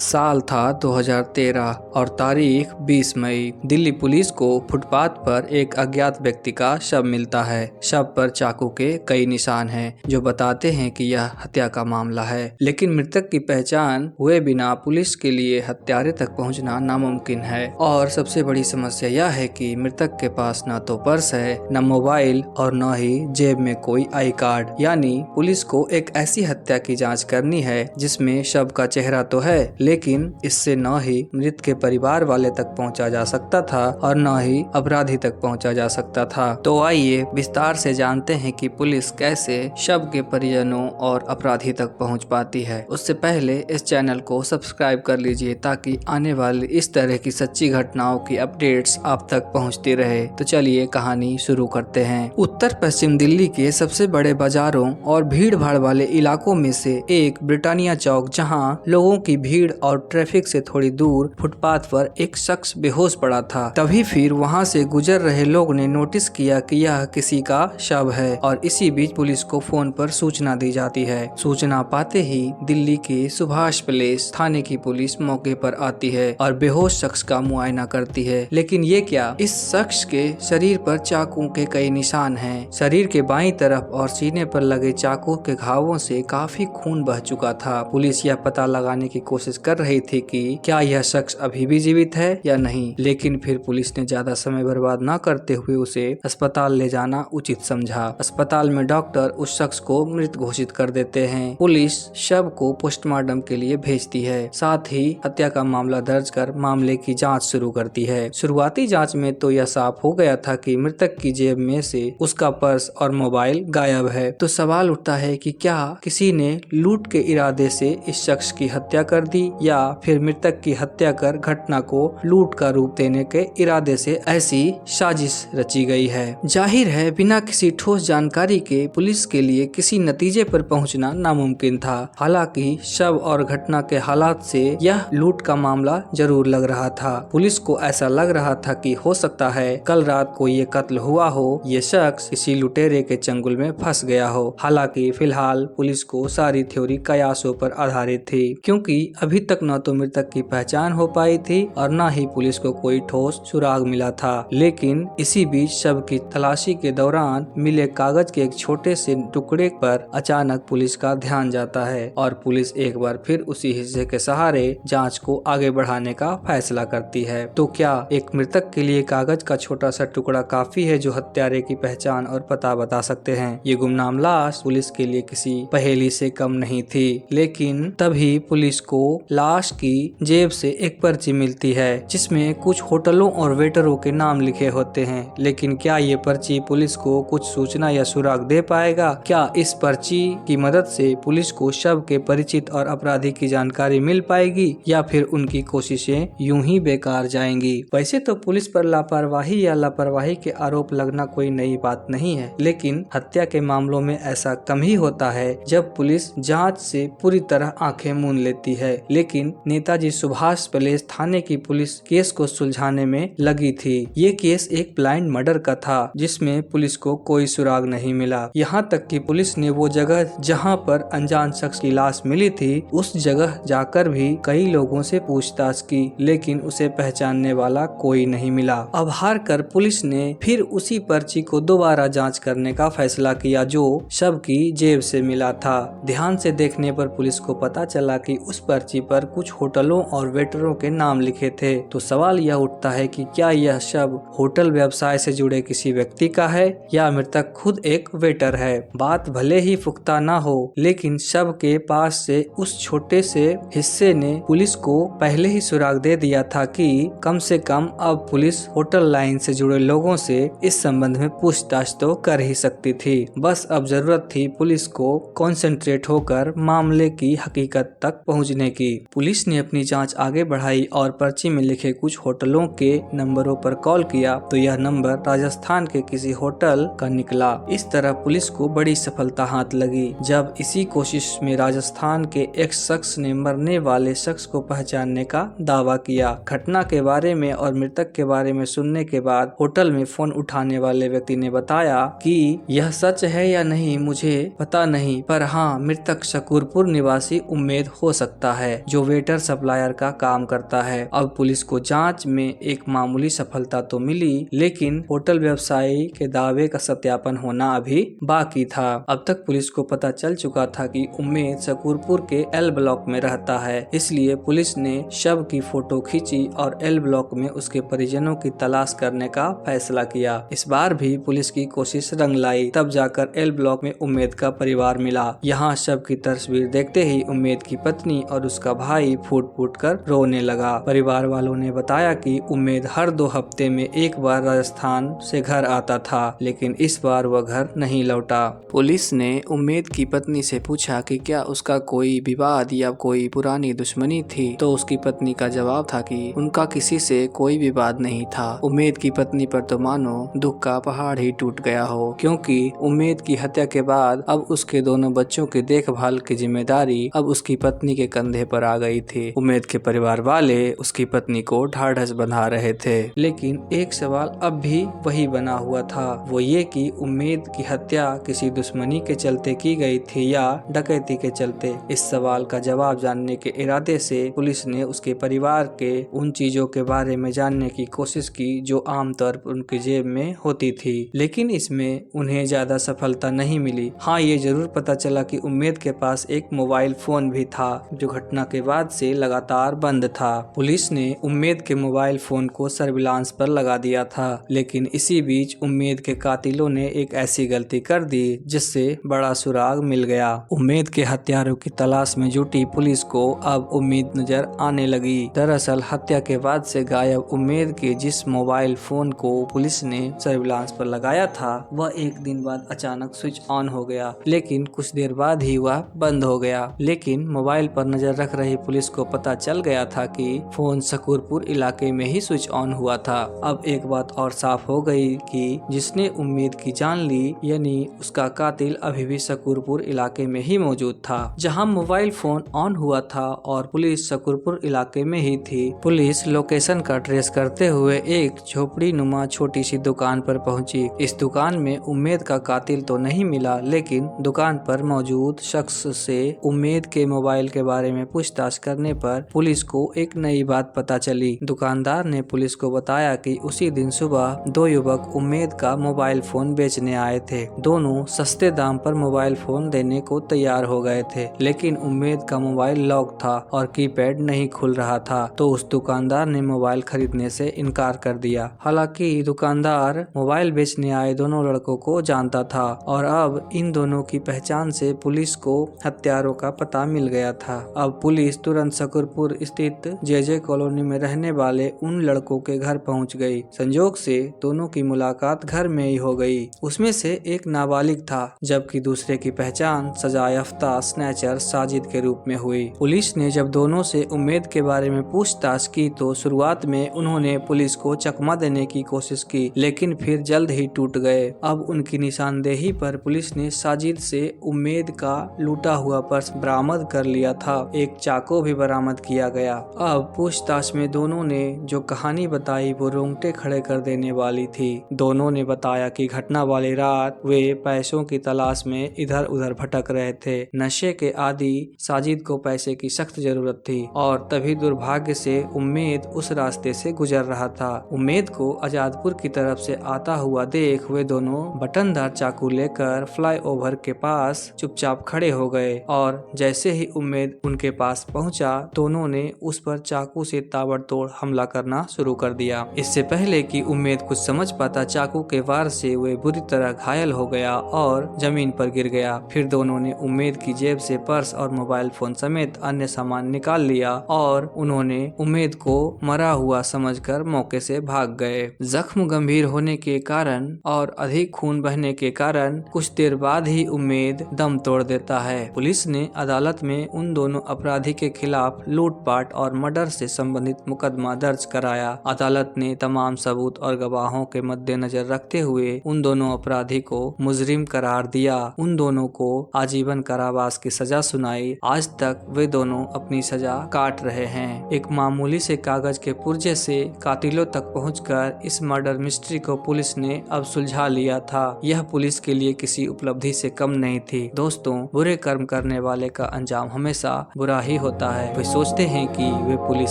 साल था 2013 और तारीख 20 मई। दिल्ली पुलिस को फुटपाथ पर एक अज्ञात व्यक्ति का शव मिलता है। शव पर चाकू के कई निशान हैं जो बताते हैं कि यह हत्या का मामला है, लेकिन मृतक की पहचान हुए बिना पुलिस के लिए हत्यारे तक पहुंचना नामुमकिन है। और सबसे बड़ी समस्या यह है कि मृतक के पास न तो पर्स है, न मोबाइल और न ही जेब में कोई आई कार्ड। यानी पुलिस को एक ऐसी हत्या की जांच करनी है जिसमें शव का चेहरा तो है, लेकिन इससे न ही मृत के परिवार वाले तक पहुंचा जा सकता था और न ही अपराधी तक पहुंचा जा सकता था। तो आइए विस्तार से जानते हैं कि पुलिस कैसे शव के परिजनों और अपराधी तक पहुंच पाती है। उससे पहले इस चैनल को सब्सक्राइब कर लीजिए ताकि आने वाली इस तरह की सच्ची घटनाओं की अपडेट्स आप तक पहुंचती रहे। तो चलिए कहानी शुरू करते हैं। उत्तर पश्चिम दिल्ली के सबसे बड़े बाजारों और भीड़ भाड़ वाले इलाकों में से एक ब्रिटानिया चौक, जहां लोगों की भीड़ और ट्रैफिक से थोड़ी दूर फुटपाथ पर एक शख्स बेहोश पड़ा था। तभी फिर वहां से गुजर रहे लोग ने नोटिस किया कि यह किसी का शव है और इसी बीच पुलिस को फोन पर सूचना दी जाती है। सूचना पाते ही दिल्ली के सुभाष पैलेस थाने की पुलिस मौके पर आती है और बेहोश शख्स का मुआयना करती है। लेकिन ये क्या, इस शख्स के शरीर पर चाकू के कई निशान हैं। शरीर के बाईं तरफ और सीने पर लगे चाकू के घावों से काफी खून बह चुका था। पुलिस यह पता लगाने की कोशिश कर रही थी कि क्या यह शख्स अभी भी जीवित है या नहीं, लेकिन फिर पुलिस ने ज्यादा समय बर्बाद न करते हुए उसे अस्पताल ले जाना उचित समझा। अस्पताल में डॉक्टर उस शख्स को मृत घोषित कर देते हैं। पुलिस शव को पोस्टमार्टम के लिए भेजती है, साथ ही हत्या का मामला दर्ज कर मामले की जांच शुरू करती है। शुरुआती जांच में तो यह साफ हो गया था कि मृतक की जेब में से उसका पर्स और मोबाइल गायब है। तो सवाल उठता है कि क्या किसी ने लूट के इरादे से इस शख्स की हत्या कर दी या फिर मृतक की हत्या कर घटना को लूट का रूप देने के इरादे से ऐसी साजिश रची गई है। जाहिर है बिना किसी ठोस जानकारी के पुलिस के लिए किसी नतीजे पर पहुंचना नामुमकिन था। हालांकि शव और घटना के हालात से यह लूट का मामला जरूर लग रहा था। पुलिस को ऐसा लग रहा था कि हो सकता है कल रात को ये कत्ल हुआ हो, ये शख्स किसी लुटेरे के चंगुल में फंस गया हो। हालांकि फिलहाल पुलिस को सारी थ्योरी कयासों पर आधारित थी, क्योंकि अभी तक न तो मृतक की पहचान हो पाई थी और न ही पुलिस को कोई ठोस सुराग मिला था। लेकिन इसी बीच शव की तलाशी के दौरान मिले कागज के एक छोटे से टुकड़े पर अचानक पुलिस का ध्यान जाता है और पुलिस एक बार फिर उसी हिस्से के सहारे जांच को आगे बढ़ाने का फैसला करती है। तो क्या एक मृतक के लिए कागज का छोटा सा टुकड़ा काफी है जो हत्यारे की पहचान और पता बता सकते हैं? ये गुमनाम लाश पुलिस के लिए किसी पहेली से कम नहीं थी। लेकिन तभी पुलिस को लाश की जेब से एक पर्ची मिलती है जिसमें कुछ होटलों और वेटरों के नाम लिखे होते हैं। लेकिन क्या ये पर्ची पुलिस को कुछ सूचना या सुराग दे पाएगा? क्या इस पर्ची की मदद से पुलिस को शव के परिचित और अपराधी की जानकारी मिल पाएगी या फिर उनकी कोशिशें यूं ही बेकार जाएंगी? वैसे तो पुलिस पर लापरवाही या लापरवाही के आरोप लगना कोई नई बात नहीं है, लेकिन हत्या के मामलों में ऐसा कम ही होता है जब पुलिस जांच से पूरी तरह आंखें मूंद लेती है। लेकिन नेताजी सुभाष पैलेस थाने की पुलिस केस को सुलझाने में लगी थी। ये केस एक ब्लाइंड मर्डर का था जिसमें पुलिस को कोई सुराग नहीं मिला। यहाँ तक कि पुलिस ने वो जगह जहाँ पर अनजान शख्स की लाश मिली थी उस जगह जाकर भी कई लोगों से पूछताछ की, लेकिन उसे पहचानने वाला कोई नहीं मिला। अब हार कर पुलिस ने फिर उसी पर्ची को दोबारा जांच करने का फैसला किया जो शव की जेब से मिला था। ध्यान से देखने पर पुलिस को पता चला कि उस पर्ची पर कुछ होटलों और वेटरों के नाम लिखे थे। तो सवाल यह उठता है कि क्या यह शव होटल व्यवसाय से जुड़े किसी व्यक्ति का है या मृतक खुद एक वेटर है? बात भले ही पुख्ता ना हो, लेकिन शव के पास से उस छोटे से हिस्से ने पुलिस को पहले ही सुराग दे दिया था कि कम से कम अब पुलिस होटल लाइन से जुड़े लोगों से इस संबंध में पूछताछ तो कर ही सकती थी। बस अब जरूरत थी पुलिस को कंसंट्रेट होकर मामले की हकीकत तक पहुंचने की। पुलिस ने अपनी जांच आगे बढ़ाई और पर्ची में लिखे कुछ होटलों के नंबरों पर कॉल किया तो यह नंबर राजस्थान के किसी होटल का निकला। इस तरह पुलिस को बड़ी सफलता हाथ लगी जब इसी कोशिश में राजस्थान के एक शख्स ने मरने वाले शख्स को पहचानने का दावा किया। घटना के बारे में और मृतक के बारे में सुनने के बाद होटल में फोन उठाने वाले व्यक्ति ने बताया कि यह सच है या नहीं मुझे पता नहीं, पर हाँ मृतक शकूरपुर निवासी उम्मेद हो सकता है। जो वेटर सप्लायर का काम करता है। अब पुलिस को जांच में एक मामूली सफलता तो मिली, लेकिन होटल व्यवसायी के दावे का सत्यापन होना अभी बाकी था। अब तक पुलिस को पता चल चुका था कि उम्मेद शकूरपुर के एल ब्लॉक में रहता है, इसलिए पुलिस ने शव की फोटो खींची और एल ब्लॉक में उसके परिजनों की तलाश करने का फैसला किया। इस बार भी पुलिस की कोशिश रंग लाई, तब जाकर एल ब्लॉक में उम्मेद का परिवार मिला। यहाँ शव की तस्वीर देखते ही उम्मेद की पत्नी और उसका भाई फूट फूट कर रोने लगा। परिवार वालों ने बताया कि उम्मेद हर 2 हफ्ते में एक बार राजस्थान से घर आता था, लेकिन इस बार वह घर नहीं लौटा। पुलिस ने उम्मेद की पत्नी से पूछा कि क्या उसका कोई विवाद या कोई पुरानी दुश्मनी थी, तो उसकी पत्नी का जवाब था कि उनका किसी से कोई विवाद नहीं था। उम्मेद की पत्नी पर तो मानो दुख का पहाड़ ही टूट गया हो, क्योंकि उम्मेद की हत्या के बाद अब उसके दोनों बच्चों की देखभाल की जिम्मेदारी अब उसकी पत्नी के कंधे पर आ गई थी। उम्मेद के परिवार वाले उसकी पत्नी को ढाढ़स बंधा रहे थे, लेकिन एक सवाल अब भी वही बना हुआ था, वो ये कि उम्मेद की हत्या किसी दुश्मनी के चलते की गई थी या डकैती के चलते। इस सवाल का जवाब जानने के इरादे से पुलिस ने उसके परिवार के उन चीजों के बारे में जानने की कोशिश की जो आमतौर पर उनकी जेब में होती थी, लेकिन इसमें उन्हें ज्यादा सफलता नहीं मिली। हाँ, ये जरूर पता चला कि उम्मेद के पास एक मोबाइल फोन भी था, जो घटना के बाद से लगातार बंद था। पुलिस ने उम्मेद के मोबाइल फोन को सर्विलांस पर लगा दिया था, लेकिन इसी बीच उम्मेद के कातिलों ने एक ऐसी गलती कर दी जिससे बड़ा सुराग मिल गया। उम्मेद के हत्यारों की तलाश में जुटी पुलिस को अब उम्मीद नजर आने लगी। दरअसल हत्या के बाद से गायब उम्मेद के जिस मोबाइल फोन को पुलिस ने सर्विलांस पर लगाया था, वह एक दिन बाद अचानक स्विच ऑन हो गया, लेकिन कुछ देर बाद ही वह बंद हो गया। लेकिन मोबाइल पर नजर रख रही पुलिस को पता चल गया था कि फोन शकूरपुर इलाके में ही स्विच ऑन हुआ था। अब एक बात और साफ हो गई कि जिसने उम्मेद की जान ली, यानी उसका कातिल अभी भी शकूरपुर इलाके में ही मौजूद था, जहां मोबाइल फोन ऑन हुआ था और पुलिस शकूरपुर इलाके में ही थी। पुलिस लोकेशन का ट्रेस करते हुए एक झोपड़ी नुमा छोटी सी दुकान पर पहुंची। इस दुकान में उम्मेद का कातिल तो नहीं मिला, लेकिन दुकान पर मौजूद शख्स से उम्मेद के मोबाइल के बारे में पूछताछ करने पर पुलिस को एक नई बात पता चली। दुकानदार ने पुलिस को बताया कि उसी दिन सुबह 2 युवक उम्मेद का मोबाइल फोन बेचने आए थे। दोनों सस्ते दाम पर मोबाइल फोन देने को तैयार हो गए थे, लेकिन उम्मेद का मोबाइल लॉक था और कीपैड नहीं खुल रहा था, तो उस दुकानदार ने मोबाइल खरीदने से इनकार कर दिया। हालांकि दुकानदार मोबाइल बेचने आए दोनों लड़कों को जानता था और अब इन दोनों की पहचान से पुलिस को हत्यारों का पता मिल गया था। अब पुलिस तुरंत शकूरपुर स्थित जे कॉलोनी में रहने वाले उन लड़कों के घर पहुंच गई। संजोग से दोनों की मुलाकात घर में ही हो गई। उसमें से एक नाबालिग था, जबकि दूसरे की पहचान सजायाफ्ता स्नैचर साजिद के रूप में हुई। पुलिस ने जब दोनों से उम्मेद के बारे में पूछताछ की तो शुरुआत में उन्होंने पुलिस को चकमा देने की कोशिश की, लेकिन फिर जल्द ही टूट गए। अब उनकी निशानदेही पर पुलिस ने साजिद से उम्मेद का लूटा हुआ पर्स बरामद कर लिया था। एक चाकू भी बरामद किया गया। अब पूछताछ में दोनों ने जो कहानी बताई वो रोंगटे खड़े कर देने वाली थी। दोनों ने बताया कि घटना वाली रात वे पैसों की तलाश में इधर उधर भटक रहे थे। नशे के आदि साजिद को पैसे की सख्त जरूरत थी और तभी दुर्भाग्य से उम्मेद उस रास्ते से गुजर रहा था। उम्मेद को आजादपुर की तरफ से आता हुआ देख वे दोनों बटनदार चाकू लेकर फ्लाईओवर के पास चुपचाप खड़े हो गए और जैसे ही उम्मेद उनके पास पहुंचा, दोनों ने उस पर चाकू से ताबड़तोड़ हमला करना शुरू कर दिया। इससे पहले कि उम्मेद कुछ समझ पाता, चाकू के वार से वे बुरी तरह घायल हो गया और जमीन पर गिर गया। फिर दोनों ने उम्मेद की जेब से पर्स और मोबाइल फोन समेत अन्य सामान निकाल लिया और उन्होंने उम्मेद को मरा हुआ समझकर मौके से भाग गए। जख्म गंभीर होने के कारण और अधिक खून बहने के कारण कुछ देर बाद ही उम्मेद दम तोड़ देता है। पुलिस ने अदालत में उन दोनों अपराधी के खिलाफ लूटपाट और मर्डर से संबंधित मुकदमा दर्ज कराया। अदालत ने तमाम सबूत और गवाहों के मद्देनजर रखते हुए उन दोनों अपराधी को मुजरिम करार दिया। उन दोनों को आजीवन कारावास की सजा सुनाई। आज तक वे दोनों अपनी सजा काट रहे हैं। एक मामूली से कागज के पुर्जे से कातिलों तक पहुंचकर इस मर्डर मिस्ट्री को पुलिस ने अब सुलझा लिया था। यह पुलिस के लिए किसी उपलब्धि से कम नहीं थी। दोस्तों, बुरे कर्म करने वाले का अंजाम हमेशा बुरा ही नहीं होता है। वे सोचते हैं कि वे पुलिस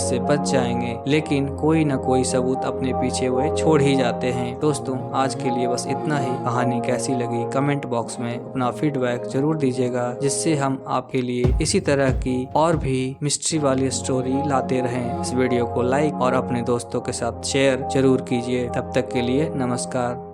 से बच जाएंगे, लेकिन कोई न कोई सबूत अपने पीछे वे छोड़ ही जाते हैं। दोस्तों, आज के लिए बस इतना ही। कहानी कैसी लगी कमेंट बॉक्स में अपना फीडबैक जरूर दीजिएगा, जिससे हम आपके लिए इसी तरह की और भी मिस्ट्री वाली स्टोरी लाते रहें। इस वीडियो को लाइक और अपने दोस्तों के साथ शेयर जरूर कीजिए। तब तक के लिए नमस्कार।